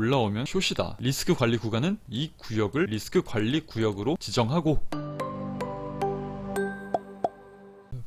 올라오면 숏이다. 리스크 관리 구간은 이 구역을 리스크 관리 구역으로 지정하고.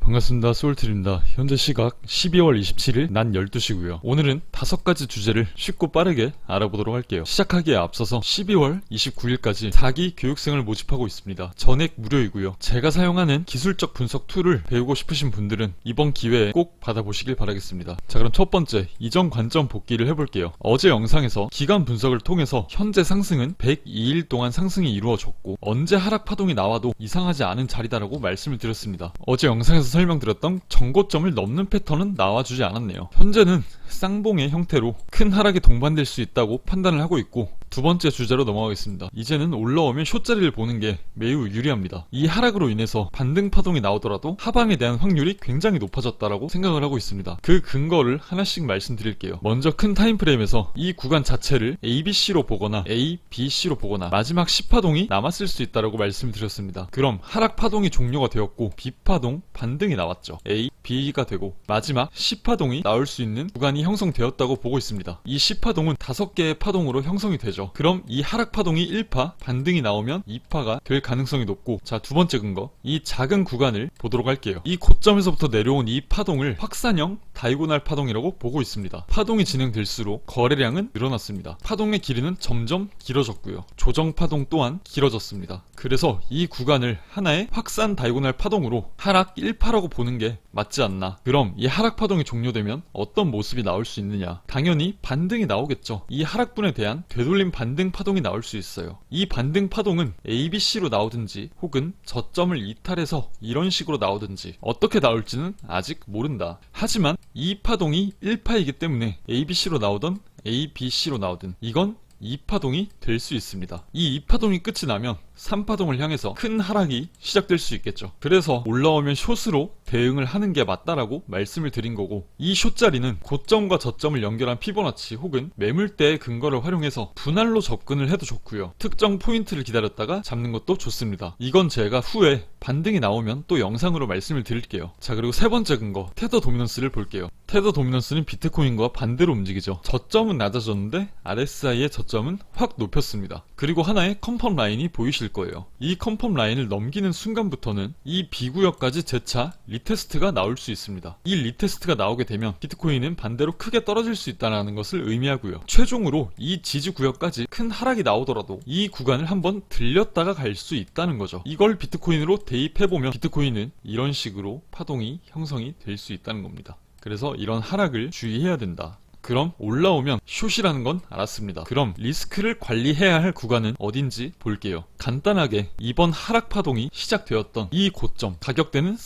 반갑습니다. 소울트입니다. 현재 시각 12월 27일 낮 12시고요. 오늘은 5가지 주제를 쉽고 빠르게 알아보도록 할게요. 시작하기에 앞서서 12월 29일까지 4기 교육생을 모집하고 있습니다. 전액 무료이고요. 제가 사용하는 기술적 분석 툴을 배우고 싶으신 분들은 이번 기회에 꼭 받아보시길 바라겠습니다. 자, 그럼 첫 번째, 이전 관점 복기를 해볼게요. 어제 영상에서 기간 분석을 통해서 현재 상승은 102일 동안 상승이 이루어졌고 언제 하락 파동이 나와도 이상하지 않은 자리다라고 말씀을 드렸습니다. 어제 영상에서 설명드렸던 정고점을 넘는 패턴은 나와주지 않았네요. 현재는 쌍봉의 형태로 큰 하락이 동반될 수 있다고 판단을 하고 있고, 두 번째 주제로 넘어가겠습니다. 이제는 올라오면 숏자리를 보는 게 매우 유리합니다. 이 하락으로 인해서 반등 파동이 나오더라도 하방에 대한 확률이 굉장히 높아졌다라고 생각을 하고 있습니다. 그 근거를 하나씩 말씀드릴게요. 먼저 큰 타임프레임에서 이 구간 자체를 ABC로 보거나 ABC로 보거나 마지막 C파동이 남았을 수 있다라고 말씀을 드렸습니다. 그럼 하락 파동이 종료가 되었고 B파동 반등이 나왔죠. A, B가 되고 마지막 C파동이 나올 수 있는 구간이 형성되었다고 보고 있습니다. 이 C파동은 5개의 파동으로 형성이 되죠. 그럼 이 하락 파동이 1파, 반등이 나오면 2파가 될 가능성이 높고, 자, 두 번째 근거, 이 작은 구간을 보도록 할게요. 이 고점에서부터 내려온 이 파동을 확산형 다이고날 파동이라고 보고 있습니다. 파동이 진행될수록 거래량은 늘어났습니다. 파동의 길이는 점점 길어졌고요. 조정 파동 또한 길어졌습니다. 그래서 이 구간을 하나의 확산 다이고날 파동으로 하락 1파라고 보는 게 맞지 않나. 그럼 이 하락 파동이 종료되면 어떤 모습이 나올 수 있느냐? 당연히 반등이 나오겠죠. 이 하락분에 대한 되돌림 반등 파동이 나올 수 있어요. 이 반등 파동은 ABC로 나오든지 혹은 저점을 이탈해서 이런 식으로 나오든지 어떻게 나올지는 아직 모른다. 하지만 이 파동이 1파이기 때문에 ABC로 나오던 ABC로 나오든 이건 2파동이 될 수 있습니다. 이 2파동이 끝이 나면 3파동을 향해서 큰 하락이 시작될 수 있겠죠. 그래서 올라오면 숏으로 대응을 하는 게 맞다라고 말씀을 드린 거고, 이 숏자리는 고점과 저점을 연결한 피보나치 혹은 매물대의 근거를 활용해서 분할로 접근을 해도 좋고요. 특정 포인트를 기다렸다가 잡는 것도 좋습니다. 이건 제가 후에 반등이 나오면 또 영상으로 말씀을 드릴게요. 자, 그리고 세 번째 근거, 테더 도미넌스를 볼게요. 테더 도미넌스는 비트코인과 반대로 움직이죠. 저점은 낮아졌는데 RSI의 저점은 확 높였습니다. 그리고 하나의 컨펌 라인이 보이실 거예요. 이 컨펌 라인을 넘기는 순간부터는 이 B구역까지 재차 리테스트가 나올 수 있습니다. 이 리테스트가 나오게 되면 비트코인은 반대로 크게 떨어질 수 있다는 것을 의미하고요. 최종으로 이 지지구역까지 큰 하락이 나오더라도 이 구간을 한번 들렸다가 갈 수 있다는 거죠. 이걸 비트코인으로 대입해보면 비트코인은 이런 식으로 파동이 형성이 될 수 있다는 겁니다. 그래서 이런 하락을 주의해야 된다. 그럼 올라오면 숏이라는 건 알았습니다. 그럼 리스크를 관리해야 할 구간은 어딘지 볼게요. 간단하게 이번 하락 파동이 시작되었던 이 고점, 가격대는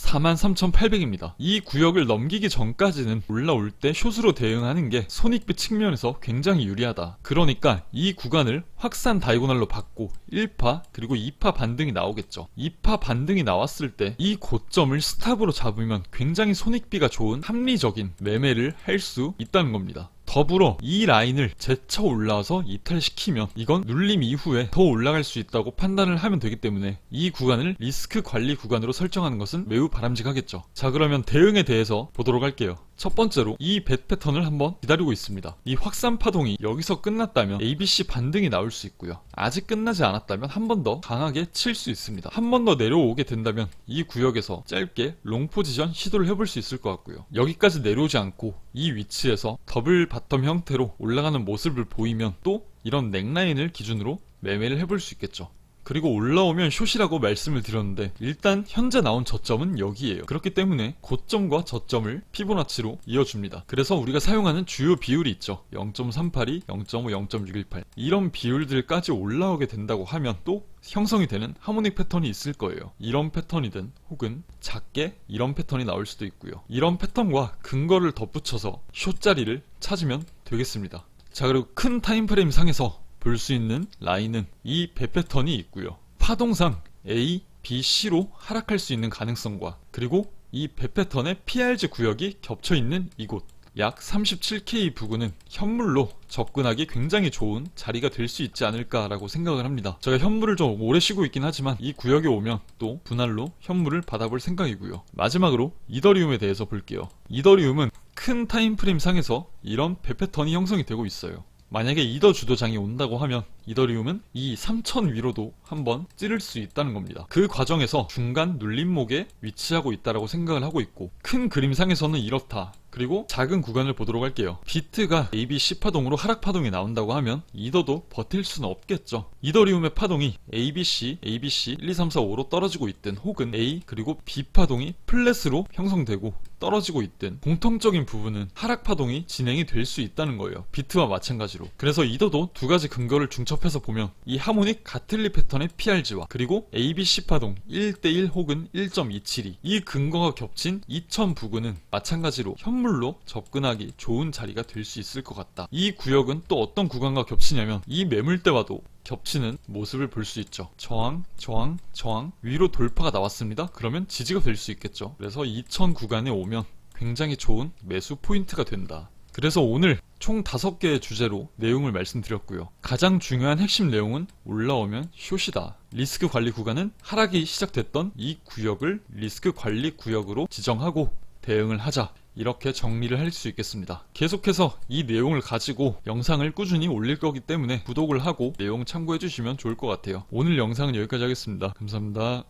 43,800입니다. 이 구역을 넘기기 전까지는 올라올 때 숏으로 대응하는 게 손익비 측면에서 굉장히 유리하다. 그러니까 이 구간을 확산 다이고날로 받고 1파 그리고 2파 반등이 나오겠죠. 2파 반등이 나왔을 때 이 고점을 스탑으로 잡으면 굉장히 손익비가 좋은 합리적인 매매를 할 수 있다는 겁니다. 더불어 이 라인을 제쳐 올라와서 이탈시키면 이건 눌림 이후에 더 올라갈 수 있다고 판단을 하면 되기 때문에 이 구간을 리스크 관리 구간으로 설정하는 것은 매우 바람직하겠죠. 자, 그러면 대응에 대해서 보도록 할게요. 첫 번째로 이 벳 패턴을 한번 기다리고 있습니다. 이 확산 파동이 여기서 끝났다면 ABC 반등이 나올 수 있고요. 아직 끝나지 않았다면 한 번 더 강하게 칠 수 있습니다. 한 번 더 내려오게 된다면 이 구역에서 짧게 롱 포지션 시도를 해볼 수 있을 것 같고요. 여기까지 내려오지 않고 이 위치에서 더블 바텀 형태로 올라가는 모습을 보이면 또 이런 넥라인을 기준으로 매매를 해볼 수 있겠죠. 그리고 올라오면 숏이라고 말씀을 드렸는데 일단 현재 나온 저점은 여기에요. 그렇기 때문에 고점과 저점을 피보나치로 이어줍니다. 그래서 우리가 사용하는 주요 비율이 있죠. 0.382, 0.5, 0.618 이런 비율들까지 올라오게 된다고 하면 또 형성이 되는 하모닉 패턴이 있을 거예요. 이런 패턴이든 혹은 작게 이런 패턴이 나올 수도 있고요. 이런 패턴과 근거를 덧붙여서 숏자리를 찾으면 되겠습니다. 자, 그리고 큰 타임프레임 상에서 볼 수 있는 라인은 이 배 패턴이 있고요. 파동상 A, B, C로 하락할 수 있는 가능성과 그리고 이 배 패턴의 PRG 구역이 겹쳐있는 이곳 약 37K 부근은 현물로 접근하기 굉장히 좋은 자리가 될 수 있지 않을까라고 생각을 합니다. 제가 현물을 좀 오래 쉬고 있긴 하지만 이 구역에 오면 또 분할로 현물을 받아볼 생각이고요. 마지막으로 이더리움에 대해서 볼게요. 이더리움은 큰 타임프레임 상에서 이런 배 패턴이 형성이 되고 있어요. 만약에 이더 주도장이 온다고 하면 이더리움은 이 3000 위로도 한번 찌를 수 있다는 겁니다. 그 과정에서 중간 눌림목에 위치하고 있다라고 생각을 하고 있고, 큰 그림상에서는 이렇다. 그리고 작은 구간을 보도록 할게요. 비트가 ABC 파동으로 하락 파동이 나온다고 하면 이더도 버틸 수는 없겠죠. 이더리움의 파동이 ABC, 1, 2, 3, 4, 5로 떨어지고 있든, 혹은 A 그리고 B 파동이 플랫으로 형성되고 떨어지고 있든, 공통적인 부분은 하락 파동이 진행이 될 수 있다는 거예요. 비트와 마찬가지로. 그래서 이더도 두 가지 근거를 중첩해서 보면 이 하모닉 가틀리 패턴의 PRG와 그리고 ABC 파동 1대1 혹은 1.272, 이 근거가 겹친 2000 부근은 마찬가지로 현물로 접근하기 좋은 자리가 될 수 있을 것 같다. 이 구역은 또 어떤 구간과 겹치냐면 이 매물대와도 겹치는 모습을 볼 수 있죠. 저항, 저항, 저항, 위로 돌파가 나왔습니다. 그러면 지지가 될 수 있겠죠. 그래서 2000 구간에 오면 굉장히 좋은 매수 포인트가 된다. 그래서 오늘 총 5개의 주제로 내용을 말씀드렸고요. 가장 중요한 핵심 내용은 올라오면 숏이다. 리스크 관리 구간은 하락이 시작됐던 이 구역을 리스크 관리 구역으로 지정하고 대응을 하자. 이렇게 정리를 할 수 있겠습니다. 계속해서 이 내용을 가지고 영상을 꾸준히 올릴 거기 때문에 구독을 하고 내용 참고해 주시면 좋을 것 같아요. 오늘 영상은 여기까지 하겠습니다. 감사합니다.